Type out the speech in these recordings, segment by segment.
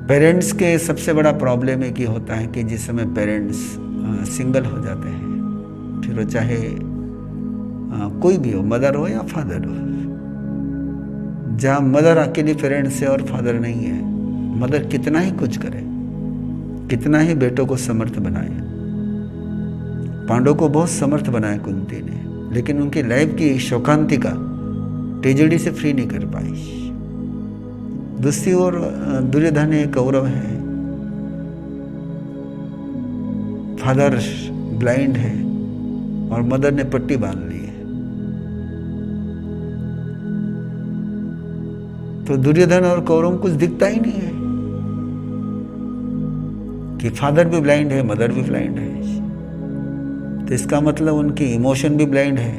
Parents के सबसे बड़ा प्रॉब्लम एक ये होता है कि जिस समय पेरेंट्स सिंगल हो जाते हैं, फिर वो चाहे कोई भी हो, मदर हो या फादर हो, जहाँ मदर अकेली पेरेंट्स है और फादर नहीं है, मदर कितना ही कुछ करे, कितना ही बेटों को समर्थ बनाए। पांडव को बहुत समर्थ बनाया कुंती ने, लेकिन उनकी लाइफ की शोकांतिका ट्रेजेडी से फ्री नहीं कर पाई। दूसरी ओर दुर्योधन है, कौरव है, फादर ब्लाइंड है और मदर ने पट्टी बांध ली है। तो दुर्योधन और कौरव में कुछ दिखता ही नहीं है कि फादर भी ब्लाइंड है, मदर भी ब्लाइंड है। तो इसका मतलब उनकी इमोशन भी ब्लाइंड है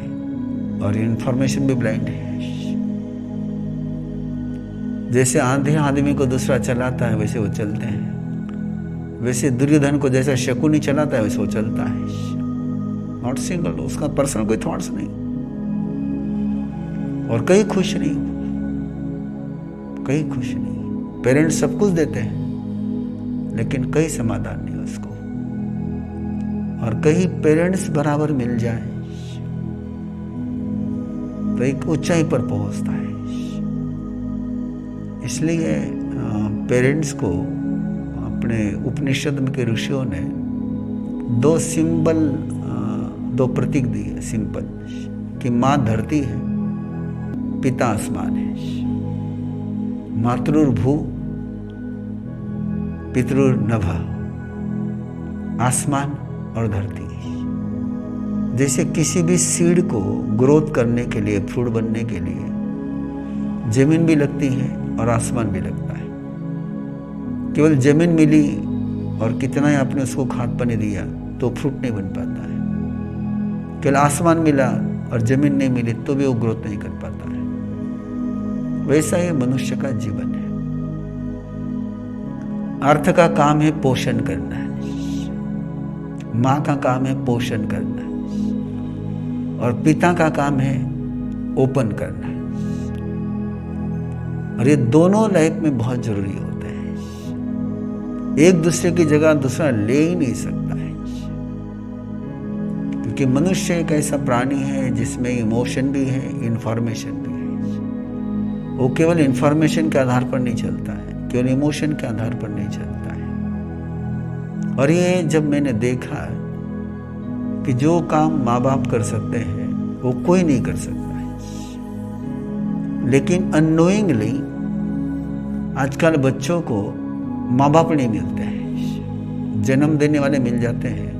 और इंफॉर्मेशन भी ब्लाइंड है। जैसे आंधी आदमी को दूसरा चलाता है वैसे वो चलते हैं, वैसे दुर्योधन को जैसा शकुनी चलाता है वैसे वो चलता है। नॉट सिंगल, उसका पर्सनल कोई थॉट्स नहीं और कहीं खुश नहीं, कहीं खुश नहीं। पेरेंट्स सब कुछ देते हैं लेकिन कहीं समाधान नहीं उसको, और कहीं पेरेंट्स बराबर मिल जाए तो एक ऊंचाई पर पहुंचता है। इसलिए पेरेंट्स को अपने उपनिषद के ऋषियों ने दो सिंबल, दो प्रतीक दिए सिंपल, कि माँ धरती है, पिता आसमान है। मातृर्भू पितृर्नभ, आसमान और धरती। जैसे किसी भी सीड को ग्रोथ करने के लिए, फ्रूट बनने के लिए जमीन भी लगती है और आसमान भी लगता है। केवल जमीन मिली और कितना ही आपने उसको खाद पानी दिया तो फ्रूट नहीं बन पाता है। केवल आसमान मिला और जमीन नहीं मिली तो भी वो ग्रोथ नहीं कर पाता है। वैसा ही मनुष्य का जीवन है। अर्थ का काम है पोषण करना है, माँ का काम है पोषण करना है, और पिता का काम है ओपन करना है। और ये दोनों लाइफ में बहुत जरूरी होते हैं। एक दूसरे की जगह दूसरा ले ही नहीं सकता है, क्योंकि मनुष्य एक ऐसा प्राणी है जिसमें इमोशन भी है, इंफॉर्मेशन भी है। वो केवल इंफॉर्मेशन के आधार पर नहीं चलता है, केवल इमोशन के आधार पर नहीं चलता है। और ये जब मैंने देखा कि जो काम माँ बाप कर सकते हैं वो कोई नहीं कर सकता है, लेकिन अननोइंगली आजकल बच्चों को माँ बाप नहीं मिलते हैं। जन्म देने वाले मिल जाते हैं,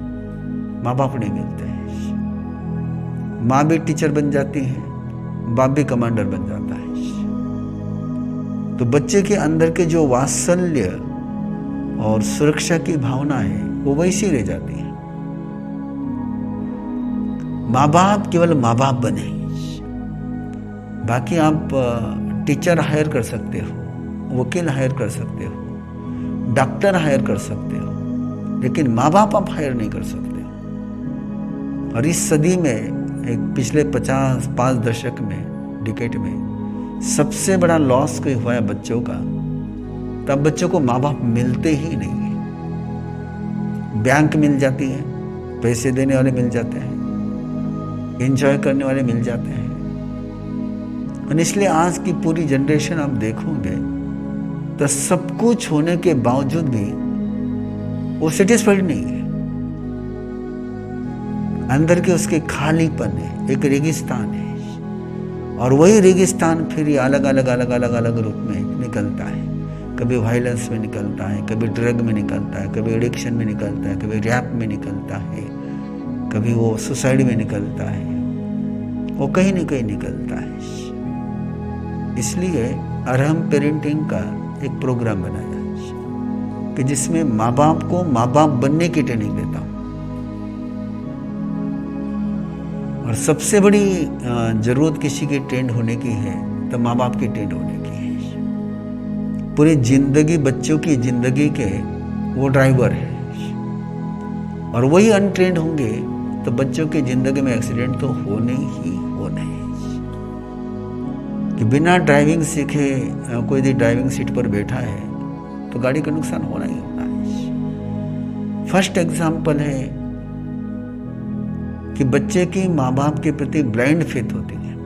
माँ बाप नहीं मिलते हैं। माँ भी टीचर बन जाती है, बाप भी कमांडर बन जाता है। तो बच्चे के अंदर के जो वात्सल्य और सुरक्षा की भावना है वो वैसी रह जाती है। माँ बाप केवल माँ बाप बने, बाकी आप टीचर हायर कर सकते हो, वकील हायर कर सकते हो, डॉक्टर हायर कर सकते हो, लेकिन माँ बाप आप हायर नहीं कर सकते हो। और इस सदी में, एक पिछले 5 दशक में, डिकेड में सबसे बड़ा लॉस कोई हुआ है बच्चों का, तब बच्चों को माँ बाप मिलते ही नहीं है। बैंक मिल जाती है, पैसे देने वाले मिल जाते हैं, एंजॉय करने वाले मिल जाते हैं। और इसलिए आज की पूरी जनरेशन आप देखोगे तो सब कुछ होने के बावजूद भी वो सेटिस्फाइड नहीं है। अंदर के उसके खालीपन है, एक रेगिस्तान है। और वही रेगिस्तान फिर अलग अलग रूप में निकलता है। कभी वायलेंस में निकलता है, कभी ड्रग में निकलता है, कभी एडिक्शन में निकलता है, कभी रैप में निकलता है, कभी वो सुसाइड में निकलता है, वो कहीं न कहीं निकलता है। इसलिए अरहम पेरेंटिंग का एक प्रोग्राम बनाया कि जिसमें माँ बाप को माँ बाप बनने की ट्रेनिंग देता हूँ। और सबसे बड़ी जरूरत किसी की ट्रेंड होने की है तो माँ बाप की ट्रेंड होने की है। पूरी जिंदगी बच्चों की जिंदगी के वो ड्राइवर है, और वही अनट्रेंड होंगे तो बच्चों की जिंदगी में एक्सीडेंट तो होने ही होने हैं। कि बिना ड्राइविंग सीखे कोई भी ड्राइविंग सीट पर बैठा है तो गाड़ी का नुकसान होना ही होना है। फर्स्ट एग्जाम्पल है कि बच्चे की माँ बाप के प्रति ब्लाइंड फेथ होती है।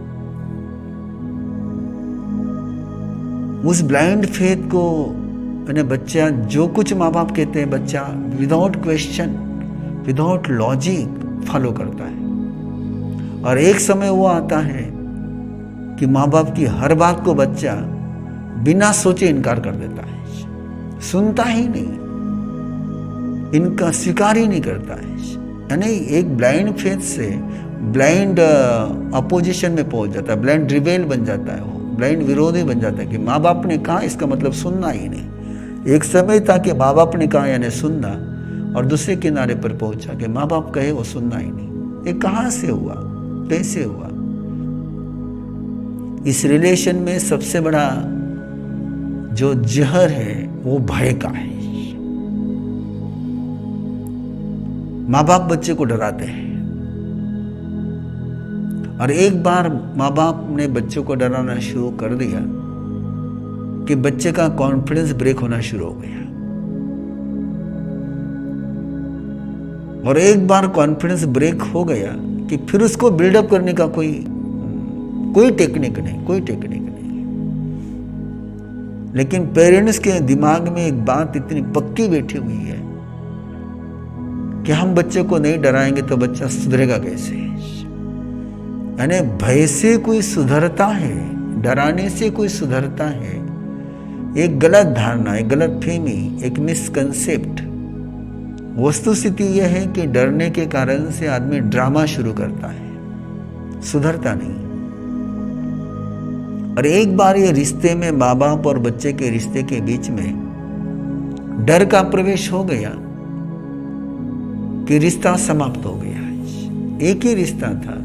उस ब्लाइंड फेथ को बच्चा जो कुछ माँ बाप कहते हैं, बच्चा without question, without logic follow करता है। और एक समय वो आता है कि माँ बाप की हर बात को बच्चा बिना सोचे इनकार कर देता है, सुनता ही नहीं, इनका स्वीकार ही नहीं करता है। यानी एक ब्लाइंड फेथ से ब्लाइंड अपोजिशन में पहुंच जाता है, ब्लाइंड रिबेल बन जाता है, वो ब्लाइंड विरोधी बन जाता है कि माँ बाप ने कहा इसका मतलब सुनना ही नहीं। एक समय था कि माँ बाप ने कहा यानी सुनना, और दूसरे किनारे पर पहुंचा कि माँ बाप कहे वो सुनना ही नहीं। ये कहाँ से हुआ, कैसे हुआ? इस रिलेशन में सबसे बड़ा जो जहर है वो भय का है। माँ बाप बच्चे को डराते हैं, और एक बार माँ बाप ने बच्चों को डराना शुरू कर दिया कि बच्चे का कॉन्फिडेंस ब्रेक होना शुरू हो गया। और एक बार कॉन्फिडेंस ब्रेक हो गया कि फिर उसको बिल्डअप करने का कोई टेक्निक नहीं। लेकिन पेरेंट्स के दिमाग में एक बात इतनी पक्की बैठी हुई है कि हम बच्चे को नहीं डराएंगे तो बच्चा सुधरेगा कैसे। यानी भय से कोई सुधरता है, डराने से कोई सुधरता है, एक गलत धारणा, एक गलत फहमी, एक मिसकंसेप्ट। वस्तुस्थिति यह है कि डरने के कारण से आदमी ड्रामा शुरू करता है, सुधरता नहीं। और एक बार ये रिश्ते में, माँ बाप और बच्चे के रिश्ते के बीच में डर का प्रवेश हो गया कि रिश्ता समाप्त हो गया। एक ही रिश्ता था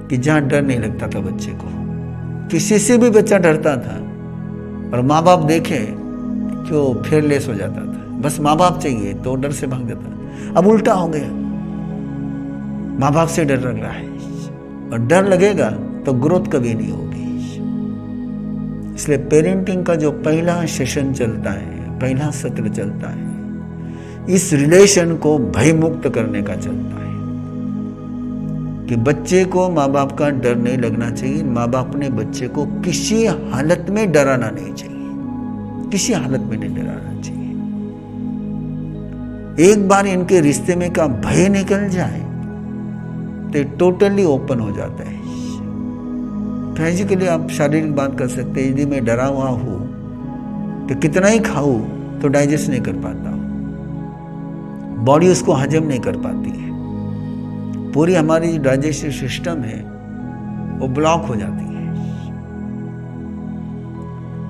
कि जहां डर नहीं लगता था बच्चे को, किसी से भी बच्चा डरता था, और माँ बाप देखे कि वो फेयरलेस हो जाता था, बस माँ बाप चाहिए तो डर से भाग जाता। अब उल्टा हो गया, माँ बाप से डर लग रहा है, और डर लगेगा तो ग्रोथ कभी नहीं होगी। इसलिए पेरेंटिंग का जो पहला सेशन चलता है, पहला सत्र चलता है, इस रिलेशन को भय मुक्त करने का चलता है कि बच्चे को माँ बाप का डर नहीं लगना चाहिए। माँ बाप ने बच्चे को किसी हालत में डराना नहीं चाहिए, किसी हालत में नहीं डराना चाहिए। एक बार इनके रिश्ते में का भय निकल जाए तो टोटली ओपन हो जाता है। फिजिकली आप शारीरिक बात कर सकते हैं, यदि मैं डरा हुआ हूं तो कितना ही खाऊं तो डाइजेस्ट नहीं कर पाता, बॉडी उसको हजम नहीं कर पाती है, पूरी हमारी जो डाइजेस्टिव सिस्टम है वो ब्लॉक हो जाती है।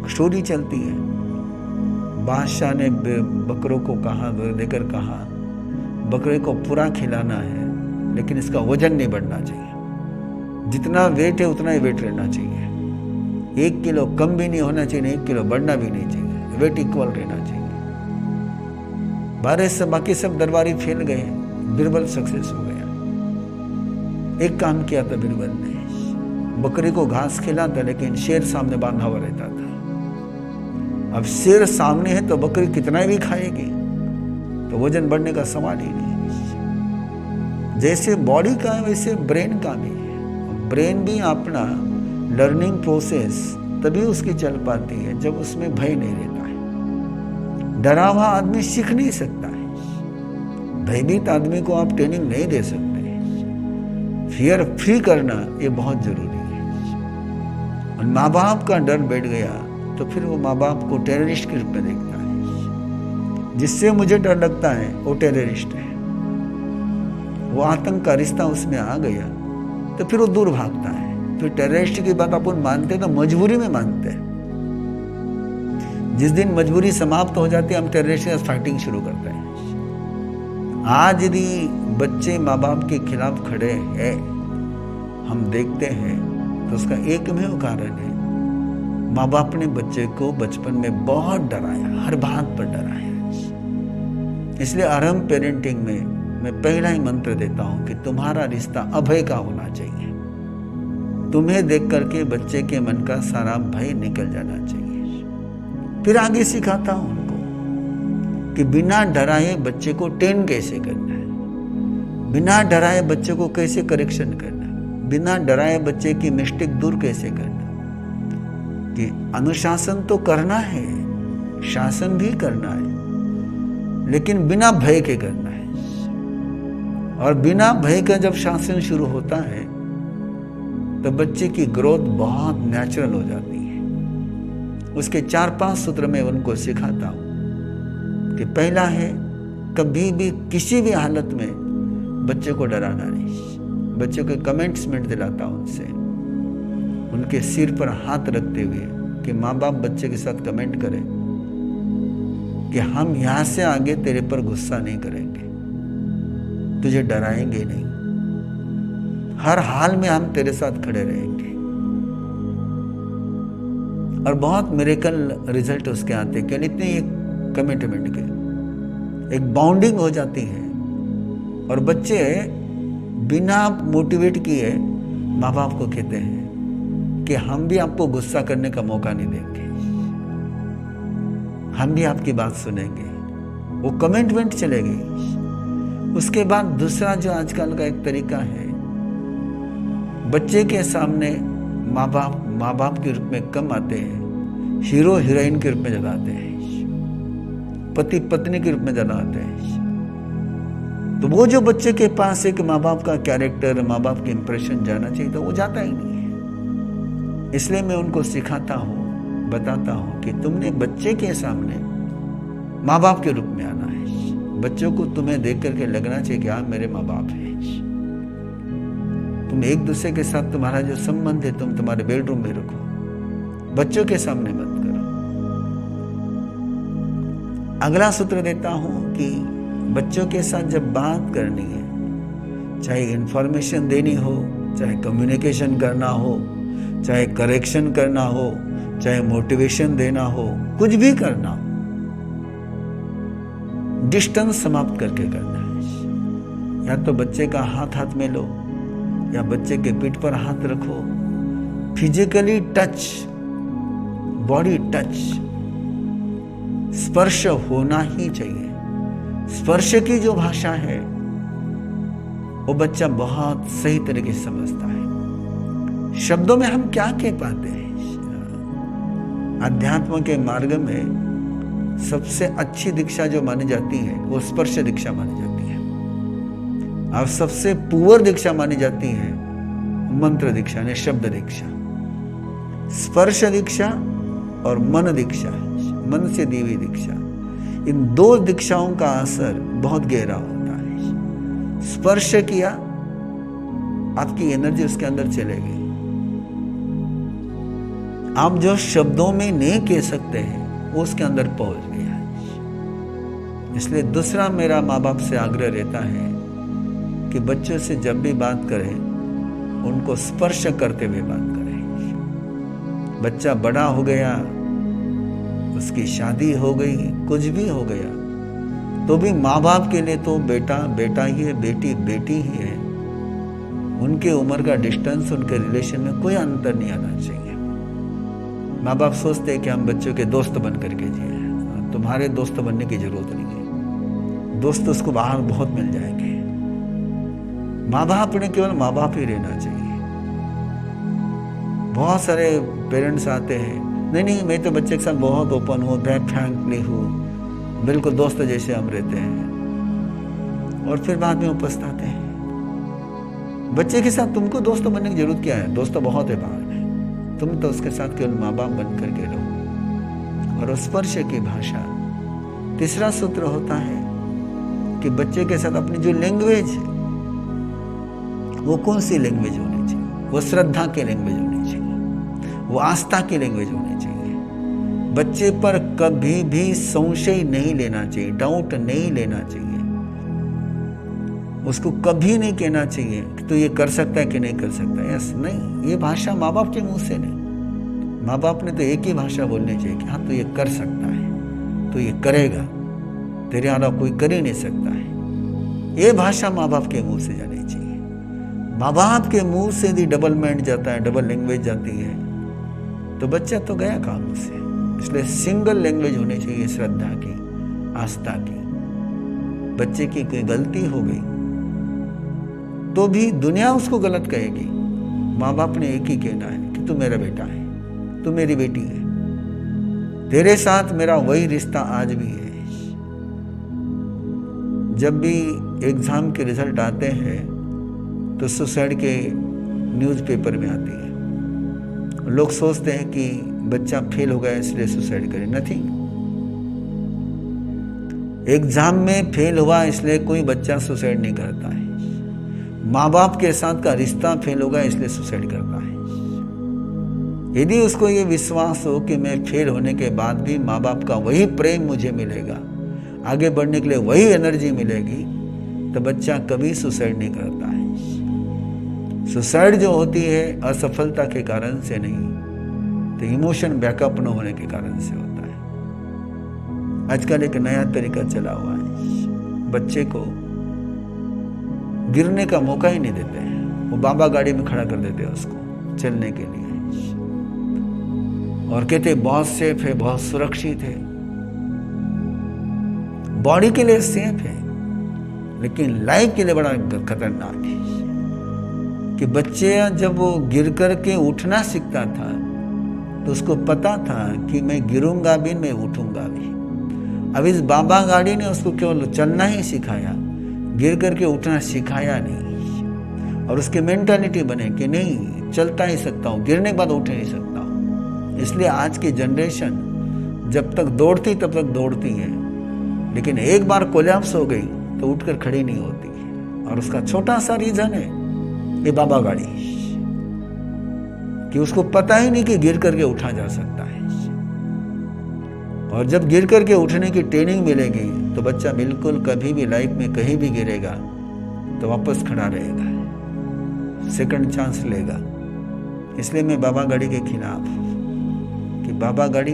स्टोरी चलती है, बादशाह ने बकरों को देकर कहा बकरे को पूरा खिलाना है, लेकिन इसका वजन नहीं बढ़ना चाहिए, जितना वेट है उतना ही वेट रहना चाहिए। 1 किलो कम भी नहीं होना चाहिए, 1 किलो बढ़ना भी नहीं चाहिए, वेट इक्वल रहना चाहिए। बाकी सब दरबारी फेल गए, बीरबल सक्सेस हो गया। एक काम किया था बीरबल ने, बकरी को घास खिलाता, लेकिन शेर सामने बांधा हुआ रहता था। अब शेर सामने है तो बकरी कितना भी खाएगी, तो वजन बढ़ने का सवाल ही नहीं। जैसे बॉडी का है वैसे ब्रेन का भी है। ब्रेन भी अपना लर्निंग प्रोसेस तभी उसकी चल पाती है जब उसमें भय नहीं रहता है। डरा हुआ आदमी सीख नहीं सकता है, भयभीत आदमी को आप ट्रेनिंग नहीं दे सकते। फियर फ्री करना ये बहुत जरूरी है। और माँ बाप का डर बैठ गया तो फिर वो माँ बाप को टेररिस्ट के रूप में देखता है। जिससे मुझे डर लगता है वो टेररिस्ट है, वो आतंक का रिश्ता उसमें आ गया तो फिर वो दूर भागता है। फिर टेररिस्ट की बात अपन मानते तो मजबूरी में मानते हैं। जिस दिन मजबूरी समाप्त हो जाती है हम टेररिस्ट के साथ फाइटिंग शुरू करते हैं। आज यदि बच्चे माँ बाप के खिलाफ खड़े हैं, हम देखते हैं, तो उसका एकमेव कारण है माँ बाप ने बच्चे को बचपन में बहुत डराया, हर बात पर डराया। इसलिए आरंभ पेरेंटिंग में मैं पहला ही मंत्र देता हूं कि तुम्हारा रिश्ता अभय का होना चाहिए। तुम्हें देख करके बच्चे के मन का सारा भय निकल जाना चाहिए। फिर आगे सिखाता हूं उनको कि बिना डराए बच्चे को ट्रेन कैसे करना है, बिना डराए बच्चे को कैसे करेक्शन करना है, बिना डराए बच्चे की मिस्टेक दूर कैसे करना है। कि अनुशासन तो करना है, शासन भी करना है, लेकिन बिना भय के करना है। और बिना भय का जब शासन शुरू होता है तो बच्चे की ग्रोथ बहुत नेचुरल हो जाती है। उसके 4-5 सूत्र में उनको सिखाता हूं कि पहला है, कभी भी किसी भी हालत में बच्चे को डराना नहीं। बच्चे को कमेंट्समेंट दिलाता हूं उनसे, उनके सिर पर हाथ रखते हुए कि माँ बाप बच्चे के साथ कमेंट करें कि हम यहां से आगे तेरे पर गुस्सा नहीं करेंगे, तुझे डराएंगे नहीं, हर हाल में हम तेरे साथ खड़े रहेंगे। और बहुत मिरेकल रिजल्ट उसके आते हैं। इतने कमिटमेंट के एक बाउंडिंग हो जाती है और बच्चे बिना मोटिवेट किए माँ बाप को कहते हैं कि हम भी आपको गुस्सा करने का मौका नहीं देंगे, हम भी आपकी बात सुनेंगे। वो कमिटमेंट चलेगी। उसके बाद दूसरा जो आजकल का एक तरीका है, बच्चे के सामने माँ बाप के रूप में कम आते हैं, हीरो हीरोइन के रूप में ज़्यादा आते हैं, पति पत्नी के रूप में ज़्यादा आते हैं। तो वो जो बच्चे के पास एक माँ बाप का कैरेक्टर, माँ बाप की इंप्रेशन जाना चाहिए तो वो जाता ही नहीं है। इसलिए मैं उनको सिखाता हूँ, बताता हूँ कि तुमने बच्चे के सामने माँ बाप के रूप में आना है। बच्चों को तुम्हें देख करके लगना चाहिए कि हाँ मेरे माँ बाप हैं। तुम एक दूसरे के साथ तुम्हारा जो संबंध है तुम तुम्हारे बेडरूम में रखो, बच्चों के सामने मत करो। अगला सूत्र देता हूं कि बच्चों के साथ जब बात करनी है, चाहे इंफॉर्मेशन देनी हो, चाहे कम्युनिकेशन करना हो, चाहे करेक्शन करना हो, चाहे मोटिवेशन देना हो, कुछ भी करना हो, डिस्टेंस समाप्त करके करना है। या तो बच्चे का हाथ में लो या बच्चे के पीठ पर हाथ रखो। फिजिकली टच, बॉडी टच, स्पर्श होना ही चाहिए। स्पर्श की जो भाषा है वो बच्चा बहुत सही तरीके से समझता है। शब्दों में हम क्या कह पाते हैं? अध्यात्म के मार्ग में सबसे अच्छी दीक्षा जो मानी जाती है वो स्पर्श दीक्षा मानी जाती है, और सबसे पुअर दीक्षा मानी जाती है मंत्र दीक्षा ने शब्द दीक्षा। स्पर्श दीक्षा और मन दीक्षा, मन से दी हुई दीक्षा, इन दो दीक्षाओं का असर बहुत गहरा होता है। स्पर्श किया, आपकी एनर्जी उसके अंदर चलेगी। आप जो शब्दों में नहीं कह सकते हैं वो उसके अंदर पहुंच गया। इसलिए दूसरा मेरा माँ बाप से आग्रह रहता है कि बच्चों से जब भी बात करें उनको स्पर्श करते हुए बात करें। बच्चा बड़ा हो गया, उसकी शादी हो गई, कुछ भी हो गया, तो भी माँ बाप के लिए तो बेटा बेटा ही है, बेटी बेटी ही है। उनके उम्र का डिस्टेंस, उनके रिलेशन में कोई अंतर नहीं आना चाहिए। माँ बाप सोचते हैं कि हम बच्चों के दोस्त बन करके जिए। तुम्हारे दोस्त बनने की जरूरत नहीं है, दोस्त उसको बाहर बहुत मिल जाएंगे। माँ बाप ने केवल माँ बाप ही रहना चाहिए। बहुत सारे पेरेंट्स आते हैं, नहीं मैं तो बच्चे के साथ बहुत ओपन हूँ, फ्रैंकली हूँ, बिल्कुल दोस्त जैसे हम रहते हैं, और फिर बाद में पछताते हैं। बच्चे के साथ तुमको दोस्त बनने की जरूरत क्या है? दोस्त बहुत है बाहर में, तुम तो उसके साथ केवल माँ बाप बन करके रहो। और स्पर्श की भाषा। तीसरा सूत्र होता है कि बच्चे के साथ अपनी जो लैंग्वेज है वो कौन सी लैंग्वेज होनी चाहिए? वो श्रद्धा की लैंग्वेज होनी चाहिए, वो आस्था की लैंग्वेज होनी चाहिए। बच्चे पर कभी भी संशय नहीं लेना चाहिए, डाउट नहीं लेना चाहिए। उसको कभी नहीं कहना चाहिए कि तो ये कर सकता है कि नहीं कर सकता है। यस, नहीं, ये भाषा माँ बाप के मुंह से नहीं। माँ बाप ने तो एक ही भाषा बोलनी चाहिए कि हाँ तो ये कर सकता है, तो ये करेगा, तेरे अलावा कोई कर ही नहीं सकता है। ये भाषा माँ बाप के मुंह से जानी चाहिए। माँ बाप के मुंह से यदि डबल माइंड जाता है, डबल लैंग्वेज जाती है, तो बच्चा तो गया काम से। इसलिए सिंगल लैंग्वेज होनी चाहिए श्रद्धा की, आस्था की। बच्चे की कोई गलती हो गई तो भी दुनिया उसको गलत कहेगी। माँ बाप ने एक ही कहना है कि तू मेरा बेटा है, तू मेरी बेटी है, तेरे साथ मेरा वही रिश्ता आज भी है। जब भी एग्जाम के रिजल्ट आते हैं तो सुसाइड के न्यूज़पेपर में आती है। लोग सोचते हैं कि बच्चा फेल हो गया इसलिए सुसाइड करे। नथिंग। एग्जाम में फेल हुआ इसलिए कोई बच्चा सुसाइड नहीं करता है। माँ बाप के साथ का रिश्ता फेल होगा इसलिए सुसाइड करता है। यदि उसको ये विश्वास हो कि मैं फेल होने के बाद भी माँ बाप का वही प्रेम मुझे मिलेगा, आगे बढ़ने के लिए वही एनर्जी मिलेगी, तो बच्चा कभी सुसाइड नहीं करता है। सुसाइड जो होती है असफलता के कारण से नहीं, तो इमोशन बैकअप न होने के कारण से होता है। आजकल एक नया तरीका चला हुआ है, बच्चे को गिरने का मौका ही नहीं देते हैं। वो बाबा गाड़ी में खड़ा कर देते हैं उसको चलने के लिए और कहते बहुत सेफ है, बहुत सुरक्षित है, बॉडी के लिए सेफ है, लेकिन लाइफ के लिए बड़ा खतरनाक है। कि बच्चे जब वो गिर करके उठना सीखता था तो उसको पता था कि मैं गिरूंगा भी, मैं उठूंगा भी। अब इस बाबा गाड़ी ने उसको केवल चलना ही सिखाया, गिर करके उठना सिखाया नहीं। और उसकी मेंटालिटी बने कि नहीं, चलता ही सकता हूँ, गिरने के बाद उठ नहीं सकता हूँ। इसलिए आज की जनरेशन जब तक दौड़ती तब तक दौड़ती है, लेकिन एक बार कोलैप्स हो गई तो उठकर खड़ी नहीं होती। और उसका छोटा सा रीजन है ये बाबा गाड़ी, कि उसको पता ही नहीं कि गिर करके उठा जा सकता है। और जब गिर करके उठने की ट्रेनिंग मिलेगी तो बच्चा बिल्कुल कभी भी लाइफ में कहीं भी गिरेगा तो वापस खड़ा रहेगा, सेकंड चांस लेगा। इसलिए मैं बाबा गाड़ी के खिलाफ हूं कि बाबा गाड़ी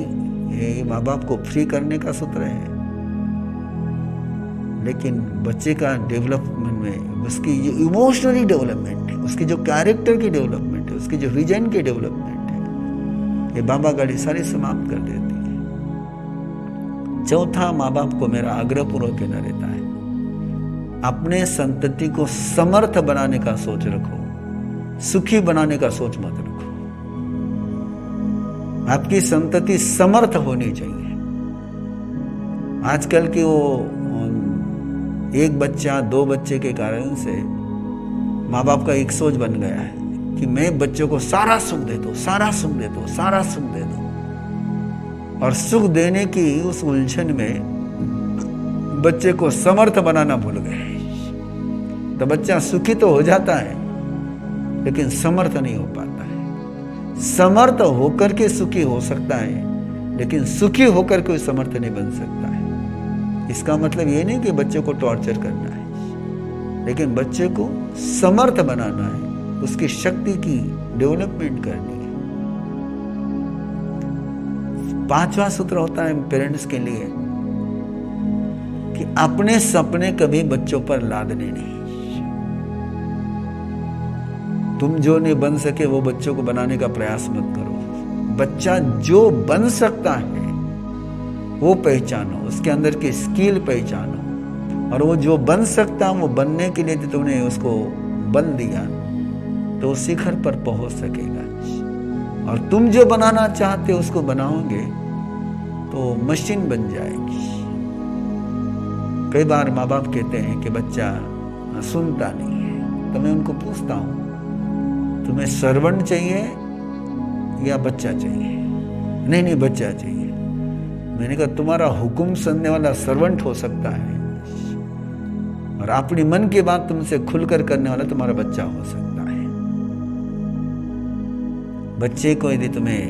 ये माँ बाप को फ्री करने का सूत्र है, लेकिन बच्चे का डेवलपमेंट में उसकी जो इमोशनली डेवलपमेंट है, उसकी जो कैरेक्टर की डेवलपमेंट है, उसकी जो रीजन की डेवलपमेंट है, ये बाबा गाड़ी सारी समाप्त कर देती है। चौथा, माँ बाप को मेरा आग्रहपूर्वक कहना रहता है, अपने संतति को समर्थ बनाने का सोच रखो, सुखी बनाने का सोच मत रखो। आपकी संतति समर्थ होनी चाहिए। आजकल की वो एक बच्चा दो बच्चे के कारण से माँ बाप का एक सोच बन गया है कि मैं बच्चों को सारा सुख दे दूं, सारा सुख दे दूं, सारा सुख दे दूं। और सुख देने की उस उलझन में बच्चे को समर्थ बनाना भूल गए। तो बच्चा सुखी तो हो जाता है लेकिन समर्थ नहीं हो पाता है। समर्थ होकर के सुखी हो सकता है, लेकिन सुखी होकर कोई समर्थ नहीं बन सकता है। इसका मतलब ये नहीं कि बच्चे को टॉर्चर करना है, लेकिन बच्चे को समर्थ बनाना है, उसकी शक्ति की डेवलपमेंट करनी है। पांचवा सूत्र होता है पेरेंट्स के लिए कि अपने सपने कभी बच्चों पर लादने नहीं। तुम जो नहीं बन सके वो बच्चों को बनाने का प्रयास मत करो। बच्चा जो बन सकता है वो पहचानो, उसके अंदर की स्किल पहचानो, और वो जो बन सकता वो बनने के लिए तुमने उसको बल दिया तो वो शिखर पर पहुंच सकेगा। और तुम जो बनाना चाहते हो उसको बनाओगे तो मशीन बन जाएगी। कई बार माँ बाप कहते हैं कि बच्चा सुनता नहीं है, तो मैं उनको पूछता हूँ तुम्हें सर्वेंट चाहिए या बच्चा चाहिए? नहीं, बच्चा चाहिए। मैंने कहा तुम्हारा हुक्म सुनने वाला सर्वेंट हो सकता है, और अपनी मन की बात तुमसे खुलकर करने वाला तुम्हारा बच्चा हो सकता है। बच्चे को यदि तुम्हें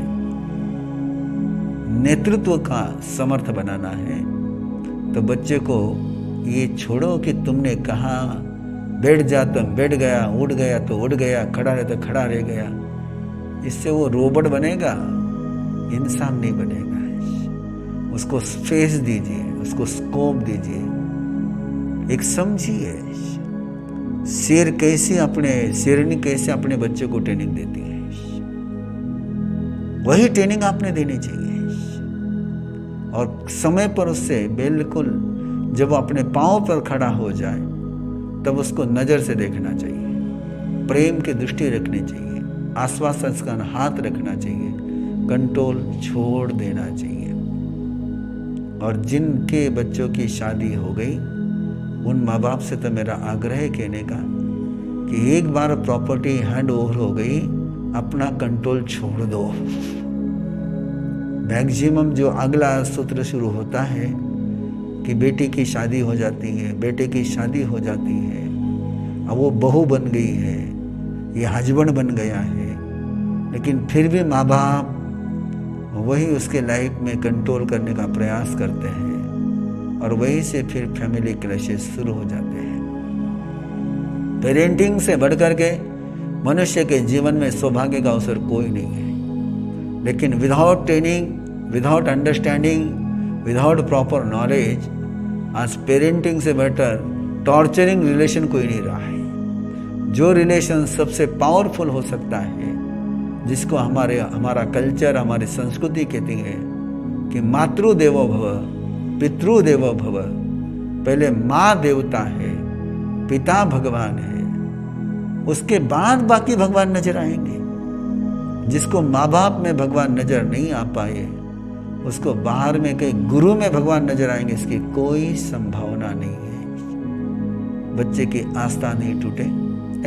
नेतृत्व का समर्थ बनाना है तो बच्चे को ये छोड़ो कि तुमने कहा बैठ जा तो बैठ गया, उड़ गया तो उड़ गया, खड़ा रहे तो खड़ा रह गया। इससे वो रोबोट बनेगा, इंसान नहीं बनेगा। उसको स्पेस दीजिए, उसको स्कोप दीजिए। एक समझिए शेरनी कैसे अपने बच्चे को ट्रेनिंग देती है, वही ट्रेनिंग आपने देनी चाहिए। और समय पर उससे बिल्कुल जब वो अपने पाँव पर खड़ा हो जाए तब उसको नज़र से देखना चाहिए, प्रेम की दृष्टि रखनी चाहिए, आश्वासन का हाथ रखना चाहिए, कंट्रोल छोड़ देना चाहिए। और जिनके बच्चों की शादी हो गई उन माँ बाप से तो मेरा आग्रह है कहने का कि एक बार प्रॉपर्टी हैंड ओवर हो गई, अपना कंट्रोल छोड़ दो। मैक्सिमम जो अगला सूत्र शुरू होता है कि बेटी की शादी हो जाती है, बेटे की शादी हो जाती है, अब वो बहू बन गई है, ये हस्बैंड बन गया है, लेकिन फिर भी माँ बाप वही उसके लाइफ में कंट्रोल करने का प्रयास करते हैं और वहीं से फिर फैमिली क्लैशेस शुरू हो जाते हैं। पेरेंटिंग से बढ़कर के मनुष्य के जीवन में सौभाग्य का अवसर कोई नहीं है, लेकिन without training, without understanding, without proper knowledge आज पेरेंटिंग से बेटर टॉर्चरिंग रिलेशन कोई नहीं रहा है। जो रिलेशन सबसे पावरफुल हो सकता है, जिसको हमारा कल्चर, हमारी संस्कृति कहती है कि मातृदेवो भव, पितृदेवो भव। पहले माँ देवता है, पिता भगवान है, उसके बाद बाकी भगवान नजर आएंगे। जिसको माँ बाप में भगवान नजर नहीं आ पाए उसको बाहर में कहीं गुरु में भगवान नजर आएंगे, इसकी कोई संभावना नहीं है। बच्चे की आस्था नहीं टूटे,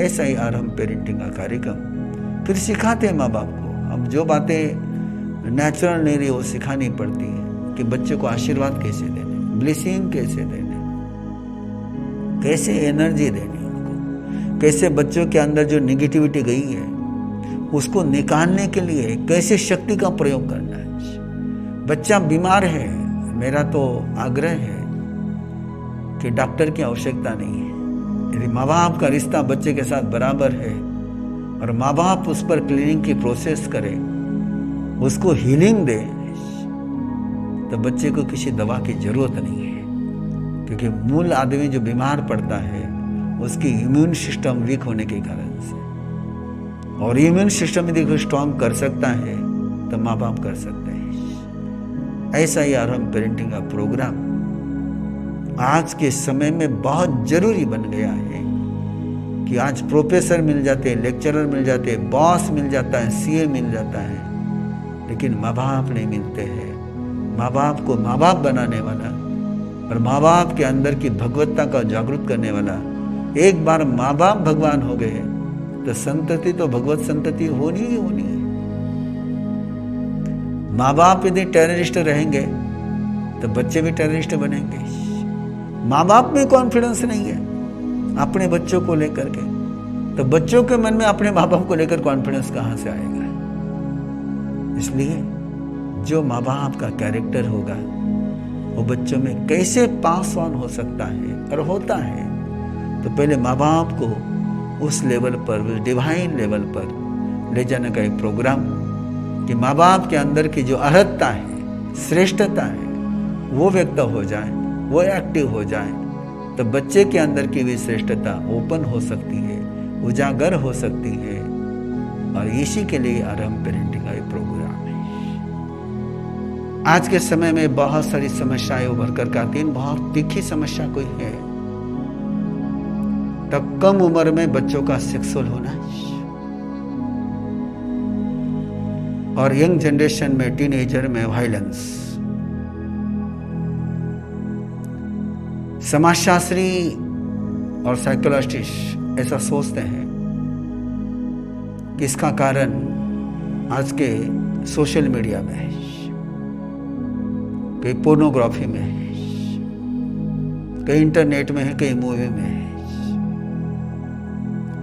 ऐसा ही आरंभ पेरेंटिंग का कार्यक्रम। फिर सिखाते हैं माँ बाप को, अब जो बातें नेचुरल नहीं रही वो सिखानी पड़ती है कि बच्चे को आशीर्वाद कैसे देने, ब्लेसिंग कैसे देने, कैसे एनर्जी देनी उनको, कैसे बच्चों के अंदर जो निगेटिविटी गई है उसको निकालने के लिए कैसे शक्ति का प्रयोग करना है। बच्चा बीमार है, मेरा तो आग्रह है कि डॉक्टर की आवश्यकता नहीं है। यदि माँ बाप का रिश्ता बच्चे के साथ बराबर है और माँ बाप उस पर क्लीनिंग की प्रोसेस करे, उसको हीलिंग दे, तो बच्चे को किसी दवा की जरूरत नहीं है। क्योंकि मूल आदमी जो बीमार पड़ता है उसकी इम्यून सिस्टम वीक होने के कारण से, और इम्यून सिस्टम यदि कोई स्ट्रॉन्ग कर सकता है तो माँ बाप कर सकते हैं। ऐसा ही आरंभ पेरेंटिंग का प्रोग्राम आज के समय में बहुत जरूरी बन गया है कि आज प्रोफेसर मिल जाते हैं, लेक्चरर मिल जाते हैं, बॉस मिल जाता है, सीए मिल जाता है, लेकिन माँ बाप नहीं मिलते हैं। माँ बाप को माँ बाप बनाने वाला और माँ बाप के अंदर की भगवत्ता का जागृत करने वाला, एक बार माँ बाप भगवान हो गए तो संतति तो भगवत संतति होनी ही होनी है। माँ बाप यदि टेररिस्ट रहेंगे तो बच्चे भी टेररिस्ट बनेंगे। माँ बाप में कॉन्फिडेंस नहीं है अपने बच्चों को लेकर के, तो बच्चों के मन में अपने माँ बाप को लेकर कॉन्फिडेंस कहाँ से आएगा। इसलिए जो माँ बाप का कैरेक्टर होगा वो बच्चों में कैसे पास ऑन हो सकता है और होता है, तो पहले माँ बाप को उस लेवल पर, उस डिवाइन लेवल पर ले जाने का एक प्रोग्राम कि माँ बाप के अंदर की जो अर्हता है, श्रेष्ठता है, वो व्यक्त हो जाए, वो एक्टिव हो जाए, तो बच्चे के अंदर की भी श्रेष्ठता ओपन हो सकती है, उजागर हो सकती है। और इसी के लिए आरंभ पेरेंटिंग का एक प्रोग्राम है। आज के समय में बहुत सारी समस्याएं उभर कर आती हैं। बहुत तीखी समस्या कोई है तो कम उम्र में बच्चों का सेक्सुअल होना और यंग जनरेशन में, टीनेजर में वायलेंस। समाजशास्त्री और साइकोलॉजिस्ट ऐसा सोचते हैं कि इसका कारण आज के सोशल मीडिया में है, कहीं पोर्नोग्राफी में है, कहीं इंटरनेट में है, कहीं मूवी में है।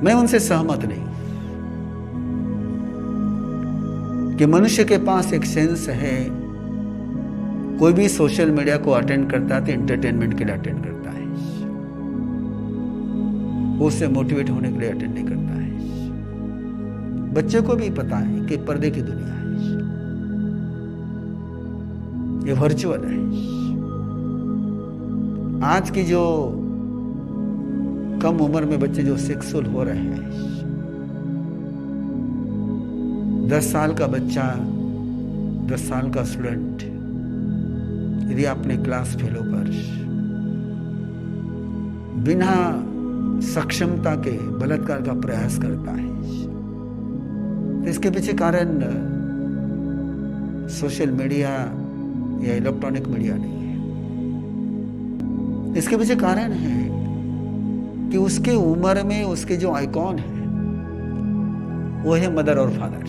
मैं उनसे सहमत नहीं कि मनुष्य के पास एक सेंस है, कोई भी सोशल मीडिया को अटेंड करता है तो एंटरटेनमेंट के लिए अटेंड करता है, उससे मोटिवेट होने के लिए अटेंड नहीं करता है। बच्चे को भी पता है कि पर्दे की दुनिया है, ये वर्चुअल है। आज की जो कम उम्र में बच्चे जो सेक्सुअल हो रहे हैं, 10 साल का बच्चा, 10 साल का स्टूडेंट यदि अपने क्लास फेलो पर बिना सक्षमता के बलात्कार का प्रयास करता है, तो इसके पीछे कारण सोशल मीडिया या इलेक्ट्रॉनिक मीडिया नहीं है। इसके पीछे कारण है कि उसके उम्र में उसके जो आइकॉन है वो है मदर और फादर।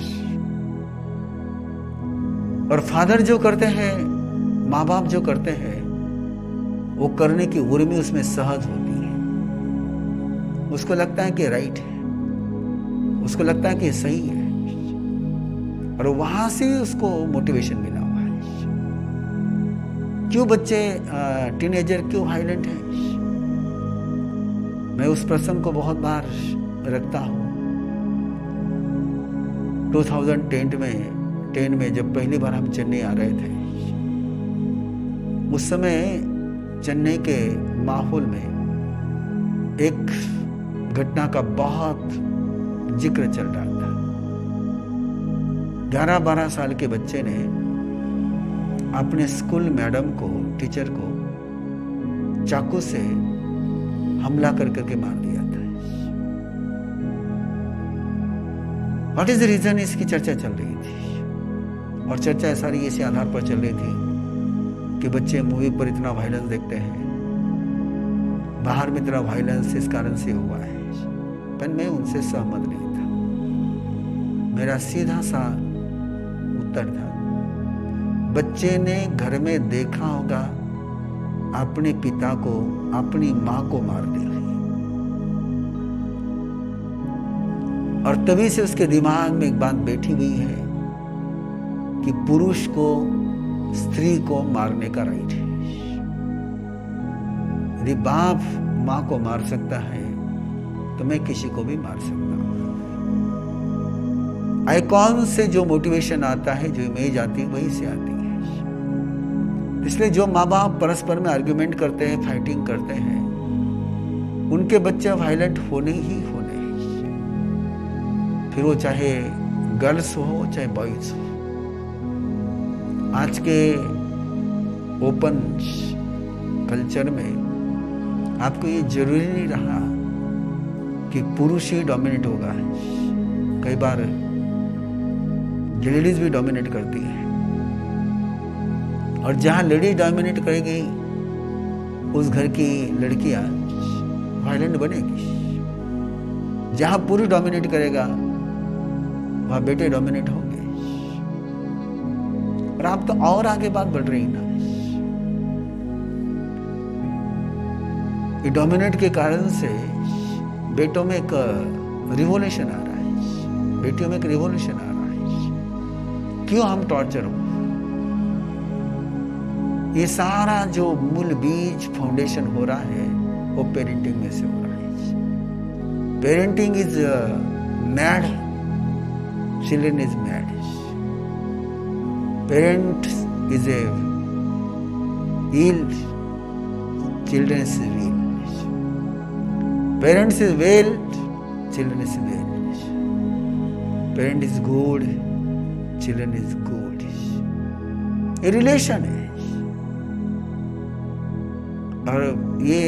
और फादर जो करते हैं, माँ बाप जो करते हैं, वो करने की उर्मी उसमें सहज होती है। उसको लगता है कि राइट है, उसको लगता है कि सही है, और वहां से उसको मोटिवेशन मिला हुआ है। क्यों बच्चे टीनेजर क्यों वायलेंट है? मैं उस प्रसंग को बहुत बार रखता हूं। 2010 में जब पहली बार हम चेन्नई आ रहे थे, उस समय चेन्नई के माहौल में एक घटना का बहुत जिक्र चल रहा था। 11-12 साल के बच्चे ने अपने स्कूल मैडम को, टीचर को चाकू से हमला करके मार दिया था। What is the reason? इसकी चर्चा चल रही थी, और चर्चा सारी इसी आधार पर चल रही थी कि बच्चे मूवी पर इतना वायलेंस देखते हैं, बाहर में इतना वायलेंस इस कारण से हुआ है। पर मैं उनसे सहमत नहीं था। मेरा सीधा सा उत्तर था, बच्चे ने घर में देखा होगा अपने पिता को, अपनी मां को मार दिया, और तभी से उसके दिमाग में एक बात बैठी हुई है कि पुरुष को स्त्री को मारने का राइट है। यदि बाप मां को मार सकता है तो मैं किसी को भी मार सकता हूं। आइकॉन से जो मोटिवेशन आता है, जो इमेज आती है, वही से आती है। इसलिए जो माँ बाप परस्पर में आर्ग्यूमेंट करते हैं, फाइटिंग करते हैं, उनके बच्चे वायलेंट होने ही होने हैं। फिर वो चाहे गर्ल्स हो चाहे बॉयज हो। आज के ओपन कल्चर में आपको ये जरूरी नहीं रहा कि पुरुष ही डोमिनेट होगा। कई बार लेडीज भी डोमिनेट करती है, और जहां लेडीज डोमिनेट करेगी उस घर की लड़कियां वायलेंट बनेगी। जहां पुरुष डोमिनेट करेगा वहां बेटे डोमिनेट होंगे। और आप तो और आगे बात बढ़ रही ना, ये डोमिनेट के कारण से बेटों में एक रिवोल्यूशन आ रहा है, बेटियों में एक रिवोल्यूशन आ रहा है। क्यों हम टॉर्चर हो? ये सारा जो मूल बीज फाउंडेशन हो रहा है वो पेरेंटिंग में से हो रहा है। Parenting is mad, children is mad. Parent is a ill, children is ill. Parents is well, children is well. Parent is good, children is good. ये रिलेशन है, और ये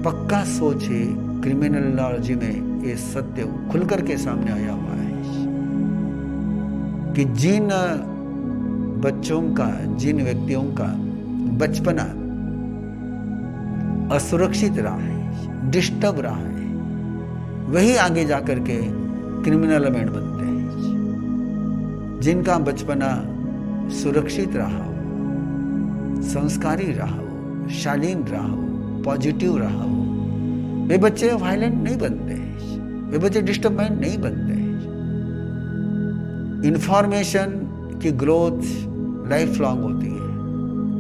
पक्का सोच है। क्रिमिनोलॉजी में ये सत्य खुलकर के सामने आया हुआ है कि जिन बच्चों का, जिन व्यक्तियों का बचपना असुरक्षित रहा है, डिस्टर्ब रहा है, वही आगे जाकर के क्रिमिनल एलिमेंट बनते हैं। जिनका बचपना सुरक्षित रहा हो, संस्कारी रहा हो, शालीन रहा हो, पॉजिटिव रहा हो, वे बच्चे वायलेंट नहीं बनते, वे बच्चे डिस्टर्बेंट नहीं बनते। इंफॉर्मेशन की ग्रोथ लाइफ लॉन्ग होती है,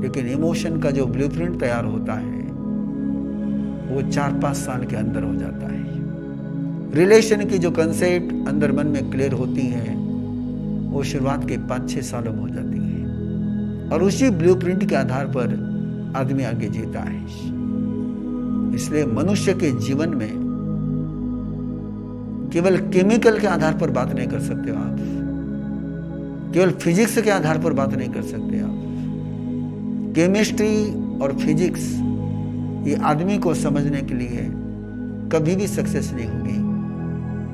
लेकिन इमोशन का जो ब्लूप्रिंट तैयार होता है वो 4-5 साल के अंदर हो जाता है। रिलेशन की जो कंसेप्ट अंदर मन में क्लियर होती है वो शुरुआत के 5-6 सालों में हो जाती है, और उसी ब्लूप्रिंट के आधार पर आदमी आगे जीता है। इसलिए मनुष्य के जीवन में केवल केमिकल के आधार पर बात नहीं कर सकते हो आप, केवल फिजिक्स के आधार पर बात नहीं कर सकते आप। केमिस्ट्री और फिजिक्स ये आदमी को समझने के लिए कभी भी सक्सेस नहीं होगी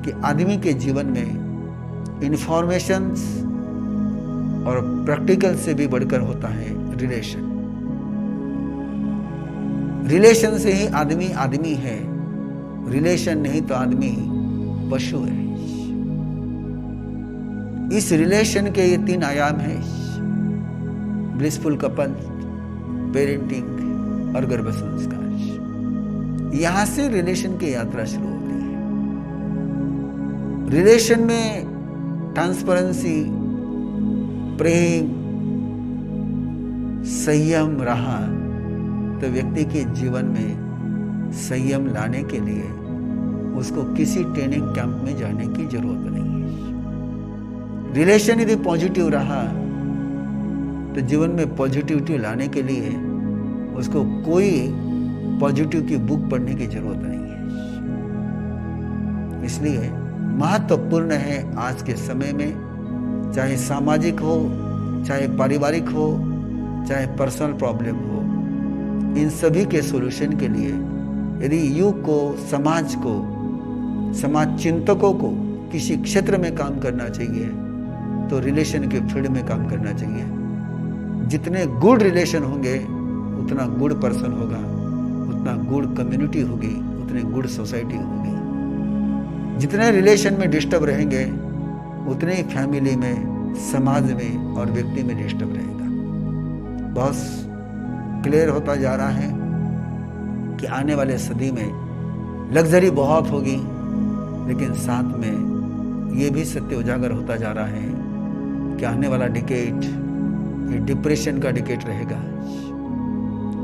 कि आदमी के जीवन में इंफॉर्मेशंस और प्रैक्टिकल से भी बढ़कर होता है रिलेशन। रिलेशन से ही आदमी आदमी है, रिलेशन नहीं तो आदमी पशु है। इस रिलेशन के ये 3 आयाम हैं, ब्लिसफुल कपल, पेरेंटिंग और गर्भ संस्कार। यहां से रिलेशन की यात्रा शुरू होती है। रिलेशन में ट्रांसपेरेंसी, प्रेम, संयम रहा तो व्यक्ति के जीवन में संयम लाने के लिए उसको किसी ट्रेनिंग कैंप में जाने की जरूरत नहीं है। रिलेशन यदि पॉजिटिव रहा तो जीवन में पॉजिटिविटी लाने के लिए उसको कोई पॉजिटिव की बुक पढ़ने की जरूरत नहीं है। इसलिए महत्वपूर्ण है आज के समय में, चाहे सामाजिक हो, चाहे पारिवारिक हो, चाहे पर्सनल प्रॉब्लम हो, इन सभी के सॉल्यूशन के लिए यदि युग को, समाज को, समाज चिंतकों को किसी क्षेत्र में काम करना चाहिए तो रिलेशन के फील्ड में काम करना चाहिए। जितने गुड रिलेशन होंगे उतना गुड पर्सन होगा, उतना गुड कम्युनिटी होगी, उतनी गुड सोसाइटी होगी। जितने रिलेशन में डिस्टर्ब रहेंगे उतने ही फैमिली में, समाज में और व्यक्ति में डिस्टर्ब रहेगा। बहुत क्लियर होता जा रहा है कि आने वाले सदी में लग्जरी बहुत होगी, लेकिन साथ में ये भी सत्य उजागर होता जा रहा है कि आने वाला डिकेड ये डिप्रेशन का डिकेड रहेगा।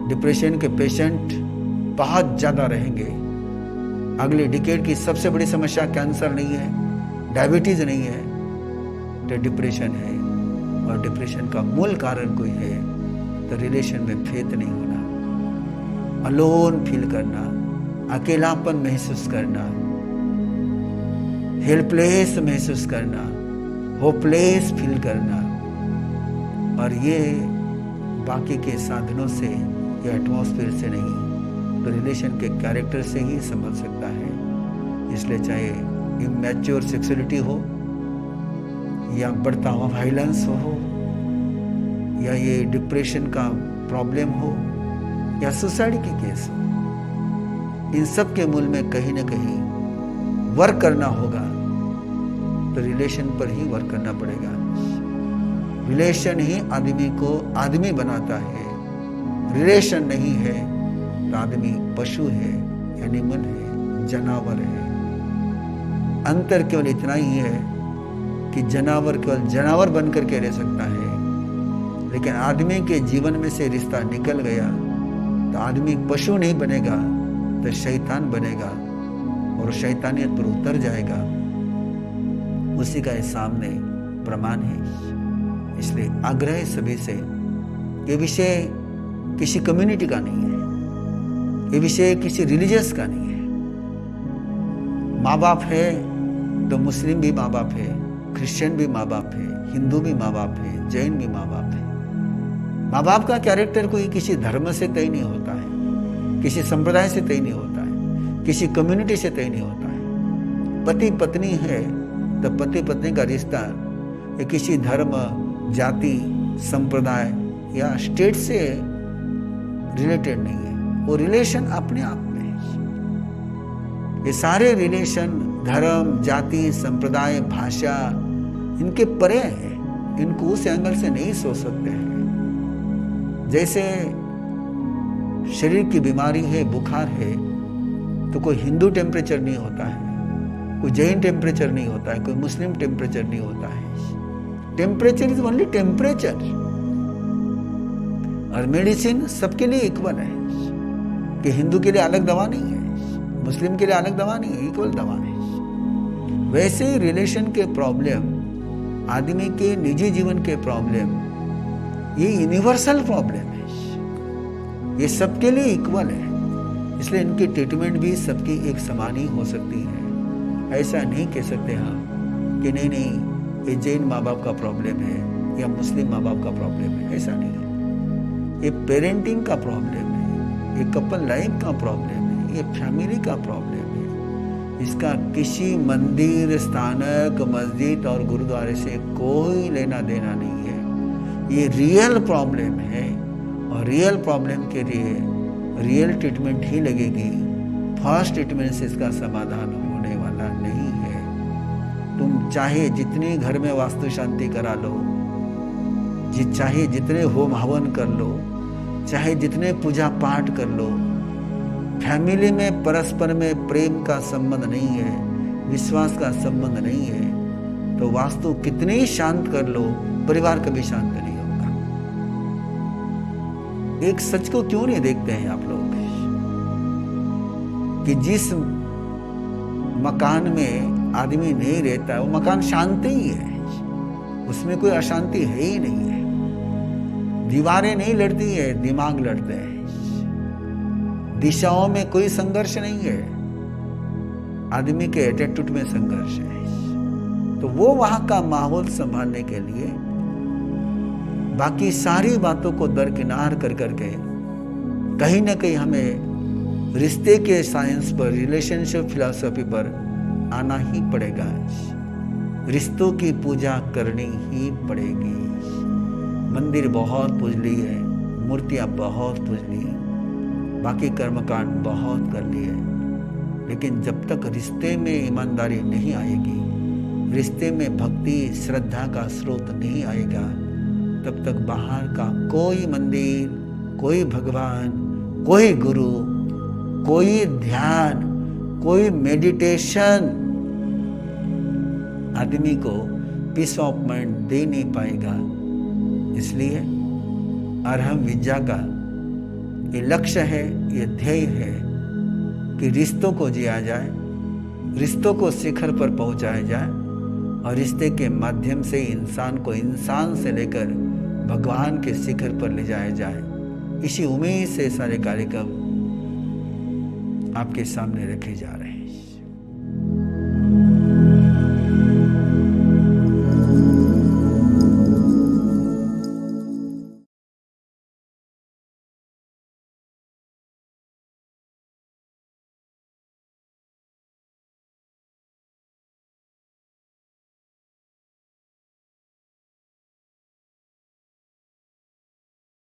डिप्रेशन के पेशेंट बहुत ज़्यादा रहेंगे। अगले डिकेड की सबसे बड़ी समस्या कैंसर नहीं है, डायबिटीज नहीं है, तो डिप्रेशन है। और डिप्रेशन का मूल कारण कोई है तो रिलेशन में फेथ नहीं होना, अलोन फील करना, अकेलापन महसूस करना, हेल्पलेस महसूस करना, होपलेस फील करना। और ये बाकी के साधनों से या एटमॉस्फेयर से नहीं, तो रिलेशन के कैरेक्टर से ही समझ सकता है। इसलिए चाहे इमैच्योर सेक्सुअलिटी हो या बढ़ता हुआ वायलेंस हो या ये डिप्रेशन का प्रॉब्लम हो या सुसाइड की केस हो, इन सब के मूल में कहीं ना कहीं वर्क करना होगा, तो रिलेशन पर ही वर्क करना पड़ेगा। रिलेशन ही आदमी को आदमी बनाता है। रिलेशन नहीं है तो आदमी पशु है, एनिमल है, जानवर है। अंतर केवल इतना ही है कि जानवर केवल जानवर बन करके रह सकता है, लेकिन आदमी के जीवन में से रिश्ता निकल गया तो आदमी पशु नहीं बनेगा तो शैतान बनेगा और शैतानियत पर उतर जाएगा। उसी का सामने प्रमाण है। इसलिए आग्रह सभी से, ये विषय किसी कम्युनिटी का नहीं है, ये विषय किसी रिलीजियस का नहीं है। माँ बाप है तो मुस्लिम भी माँ बाप है, क्रिश्चियन भी माँ बाप है, हिंदू भी माँ बाप है, जैन भी माँ बाप है। माँ बाप का कैरेक्टर कोई किसी धर्म से तय नहीं होता है, किसी संप्रदाय से तय नहीं होता है, किसी कम्युनिटी से तय नहीं होता है। पति पत्नी है तो पति पत्नी का रिश्ता ये किसी धर्म, जाति, संप्रदाय या स्टेट से रिलेटेड नहीं है, वो रिलेशन अपने आप में है। ये सारे रिलेशन धर्म, जाति, संप्रदाय, भाषा इनके परे हैं, इनको उस एंगल से नहीं सोच सकते हैं। जैसे शरीर की बीमारी है, बुखार है, तो कोई हिंदू टेम्परेचर नहीं होता है, कोई जैन टेम्परेचर नहीं होता है, कोई मुस्लिम टेम्परेचर नहीं होता है। Temperature is only temperature. और मेडिसिन सबके लिए इक्वल है कि हिंदू के लिए अलग दवा नहीं है, मुस्लिम के लिए अलग दवा नहीं है, इक्वल दवा है। वैसे रिलेशन के प्रॉब्लम, आदमी के निजी जीवन के प्रॉब्लम, ये यूनिवर्सल प्रॉब्लम है, ये सबके लिए इक्वल है। इसलिए इनकी ट्रीटमेंट भी सबकी एक समान ही हो सकती है। ऐसा नहीं कह सकते हम कि नहीं नहीं ये जैन माँ बाप का प्रॉब्लम है या मुस्लिम माँ बाप का प्रॉब्लम है, ऐसा नहीं है। ये पेरेंटिंग का प्रॉब्लम है, ये कपल लाइफ का प्रॉब्लम है, ये फैमिली का प्रॉब्लम है। इसका किसी मंदिर, स्थानक, मस्जिद और गुरुद्वारे से कोई लेना देना नहीं है। ये रियल प्रॉब्लम है और रियल प्रॉब्लम के लिए रियल ट्रीटमेंट ही लगेगी। फर्स्ट ट्रीटमेंट से इसका समाधान होने वाला नहीं है। तुम चाहे जितनी घर में वास्तु शांति करा लो, चाहे जितने होम हवन कर लो, चाहे जितने पूजा पाठ कर लो, फैमिली में परस्पर में प्रेम का संबंध नहीं है, विश्वास का संबंध नहीं है, तो वास्तु कितनी शांत कर लो, परिवार कभी शांत नहीं होगा। एक सच को क्यों नहीं देखते हैं आप लोग कि जिस मकान में आदमी नहीं रहता है वो मकान शांत ही है, उसमें कोई अशांति है ही नहीं है। दीवारें नहीं लड़ती है, दिमाग लड़ते हैं। दिशाओं में कोई संघर्ष नहीं है, आदमी के एटीट्यूड में संघर्ष है। तो वो वहां का माहौल संभालने के लिए बाकी सारी बातों को दरकिनार कर करके कहीं ना कहीं हमें रिश्ते के साइंस पर, रिलेशनशिप फिलॉसफी पर आना ही पड़ेगा। रिश्तों की पूजा करनी ही पड़ेगी। मंदिर बहुत पूज ली है, मूर्तियां बहुत पूज ली है, बाकी कर्मकांड बहुत कर लिए, लेकिन जब तक रिश्ते में ईमानदारी नहीं आएगी, रिश्ते में भक्ति श्रद्धा का स्रोत नहीं आएगा, तब तक बाहर का कोई मंदिर, कोई भगवान, कोई गुरु, कोई ध्यान, कोई मेडिटेशन आदमी को पीस ऑफ माइंड दे नहीं पाएगा। इसलिए अरहम विद्या का ये लक्ष्य है, ये ध्येय है कि रिश्तों को जिया जाए, रिश्तों को शिखर पर पहुंचाया जाए और रिश्ते के माध्यम से इंसान को इंसान से लेकर भगवान के शिखर पर ले जाया जाए। इसी उम्मीद से सारे कार्यक्रम आपके सामने रखे जा रहे हैं।